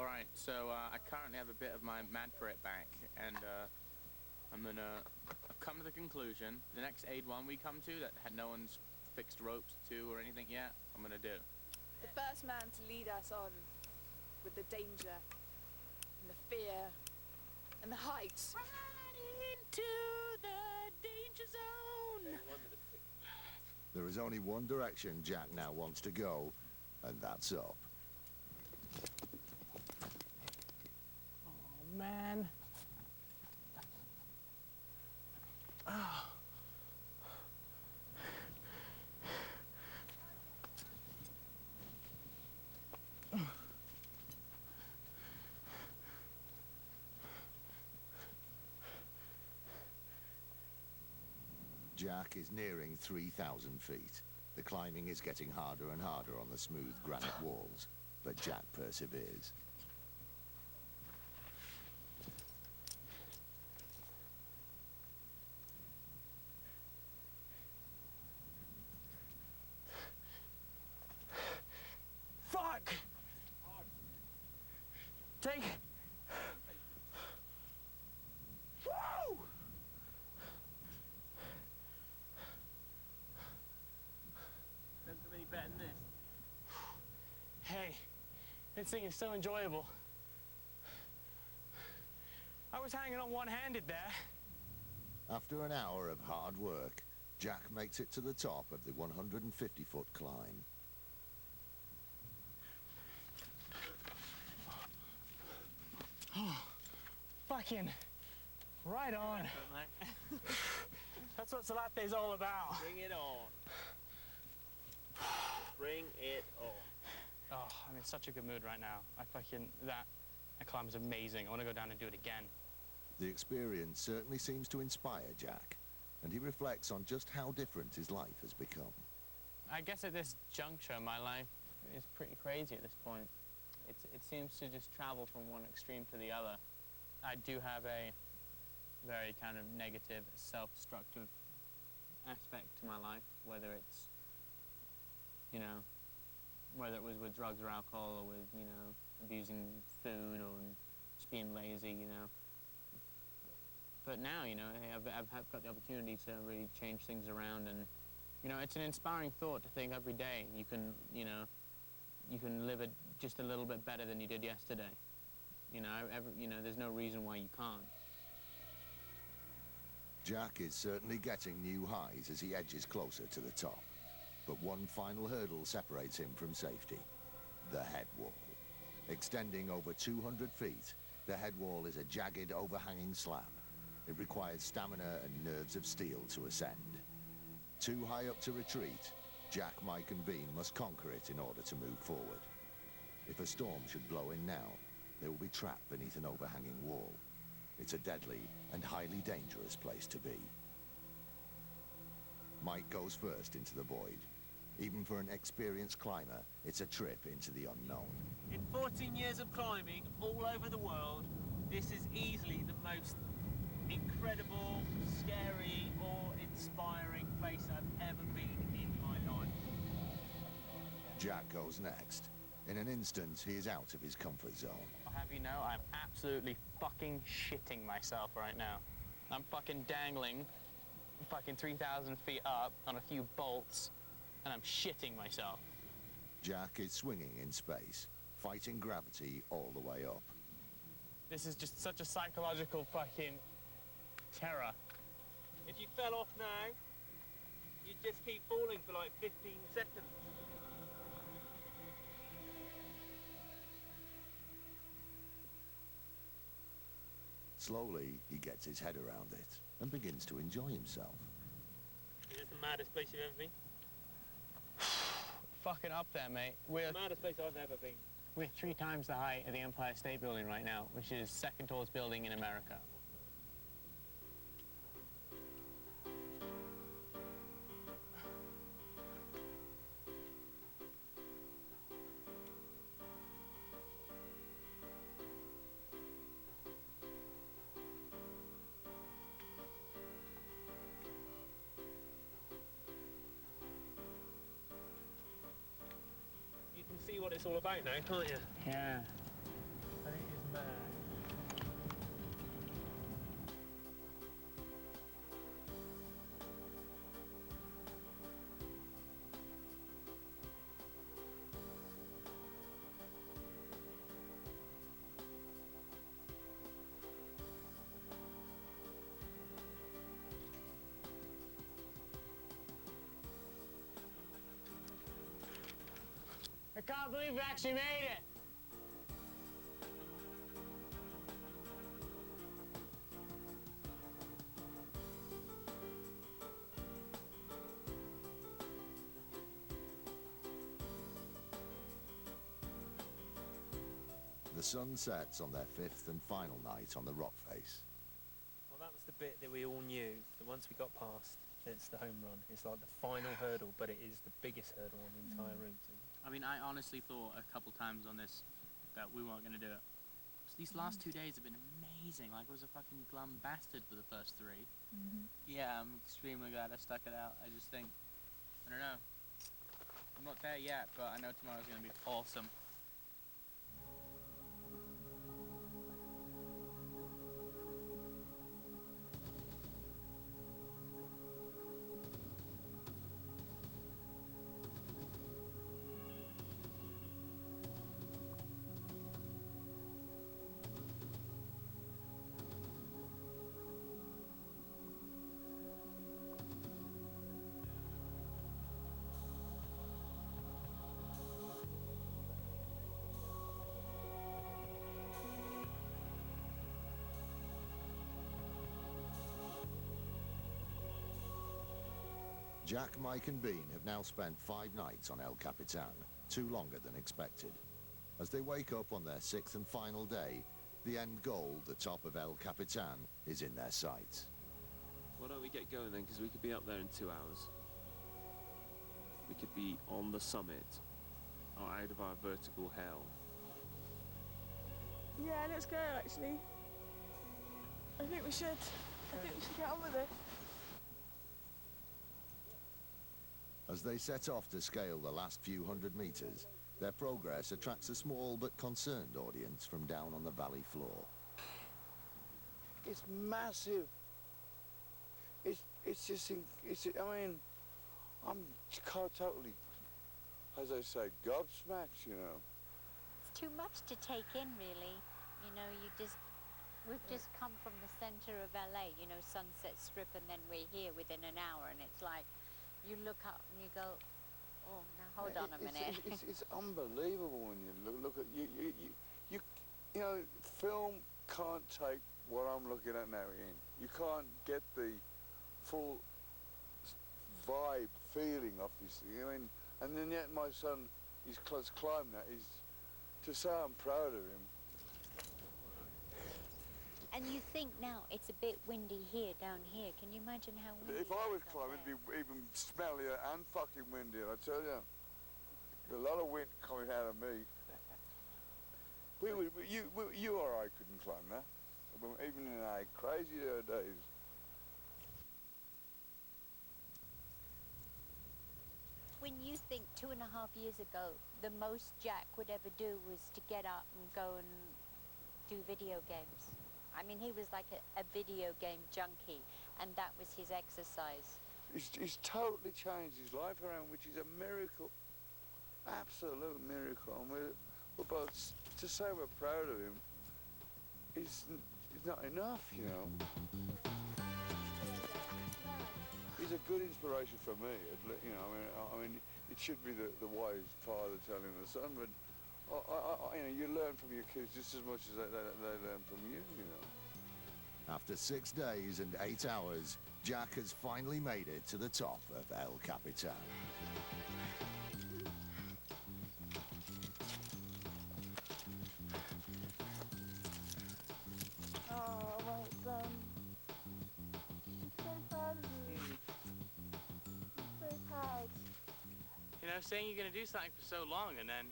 Alright, so I currently have a bit of my mad for it back, and I've come to the conclusion, the next aid one we come to that no one's fixed ropes to or anything yet, I'm gonna do. The first man to lead us on with the danger, and the fear, and the heights. Right into the danger zone! There is only one direction Jack now wants to go, and that's up. Oh, man. Oh. Jack is nearing 3,000 feet. The climbing is getting harder and harder on the smooth granite walls, but Jack perseveres. Fuck! Take... Woo! Doesn't get any better than this. Hey, this thing is so enjoyable. I was hanging on one-handed there. After an hour of hard work, Jack makes it to the top of the 150-foot climb. Oh, fucking right on. That's what Salate's all about. Bring it on. Bring it on. Oh, I'm in such a good mood right now. That climb is amazing. I want to go down and do it again. The experience certainly seems to inspire Jack, and he reflects on just how different his life has become. I guess at this juncture, my life is pretty crazy at this point. It seems to just travel from one extreme to the other. I do have a very kind of negative, self-destructive aspect to my life, whether it's, you know, whether it was with drugs or alcohol or with, you know, abusing food or just being lazy, you know. But now, you know, I've got the opportunity to really change things around, and, you know, it's an inspiring thought to think every day you can, you know, you can live it just a little bit better than you did yesterday. You know, there's no reason why you can't. Jack is certainly getting new highs as he edges closer to the top. But one final hurdle separates him from safety: the head wall. Extending over 200 feet, the head wall is a jagged, overhanging slab. It requires stamina and nerves of steel to ascend. Too high up to retreat, Jack, Mike and Bean must conquer it in order to move forward. If a storm should blow in now, they will be trapped beneath an overhanging wall. It's a deadly and highly dangerous place to be. Mike goes first into the void. Even for an experienced climber, it's a trip into the unknown. In 14 years of climbing all over the world, this is easily the most incredible, scary, awe-inspiring place I've ever been in my life. Jack goes next. In an instant, he is out of his comfort zone. I'll have you know, I'm absolutely fucking shitting myself right now. I'm fucking dangling fucking 3,000 feet up on a few bolts, and I'm shitting myself. Jack is swinging in space, fighting gravity all the way up. This is just such a psychological fucking terror. If you fell off now, you'd just keep falling for like 15 seconds. Slowly, he gets his head around it and begins to enjoy himself. Is this the maddest place you've ever been? Fucking up there, mate. The maddest place I've ever been. We're 3 times the height of the Empire State Building right now, which is second tallest building in America. You can see what it's all about now, can't you? Yeah. man. I can't believe we actually made it! The sun sets on their fifth and final night on the rock face. Well, that was the bit that we all knew, that once we got past, it's the home run. It's like the final hurdle, but it is the biggest hurdle on the entire route. I mean, I honestly thought a couple times on this that we weren't going to do it. These last 2 days have been amazing. Like, I was a fucking glum bastard for the first 3. Yeah, I'm extremely glad I stuck it out. I just think, I don't know. I'm not there yet, but I know tomorrow's going to be awesome. Jack, Mike and Bean have now spent 5 nights on El Capitan, 2 longer than expected. As they wake up on their 6th and final day, the end goal, the top of El Capitan, is in their sights. Why don't we get going then, because we could be up there in 2 hours. We could be on the summit, or out of our vertical hell. Yeah, let's go actually. I think we should. Get on with it. As they set off to scale the last few hundred meters, their progress attracts a small but concerned audience from down on the valley floor. It's massive. It's just, I mean, I'm totally, as I say, gobsmacked, you know. It's too much to take in, really. You know, we've just come from the center of LA, you know, Sunset Strip, and then we're here within an hour, and it's like, you look up and you go, oh, now hold on a minute. It's unbelievable when you look at you know, film can't take what I'm looking at now in. You can't get the full vibe, feeling of this thing. I mean, and then yet my son, he's climbed that. To say I'm proud of him. And you think now it's a bit windy here, down here. Can you imagine how windy If I was it is climbing, up it'd be even smellier and fucking windier, I tell you. There's a lot of wind coming out of me. You or I couldn't climb that, even in our crazy days. When you think 2.5 years ago, the most Jack would ever do was to get up and go and do video games. I mean, he was like a video game junkie, and that was his exercise. He's totally changed his life around, which is a miracle. Absolute miracle. And we're both, to say we're proud of him is not enough, you know. He's a good inspiration for me, you know. I mean, it should be the wise father telling the son, but you know, you learn from your kids just as much as they learn from you, you know. After 6 days and 8 hours, Jack has finally made it to the top of El Capitan. Oh, well done. So proud of you. So proud. You know, saying you're going to do something for so long and then,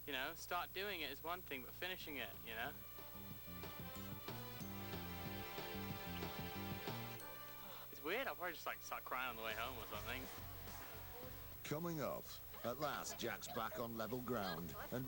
you know, start doing it is one thing, but finishing it, you know? It's weird, I'll probably just like start crying on the way home or something. Coming up, at last Jack's back on level ground and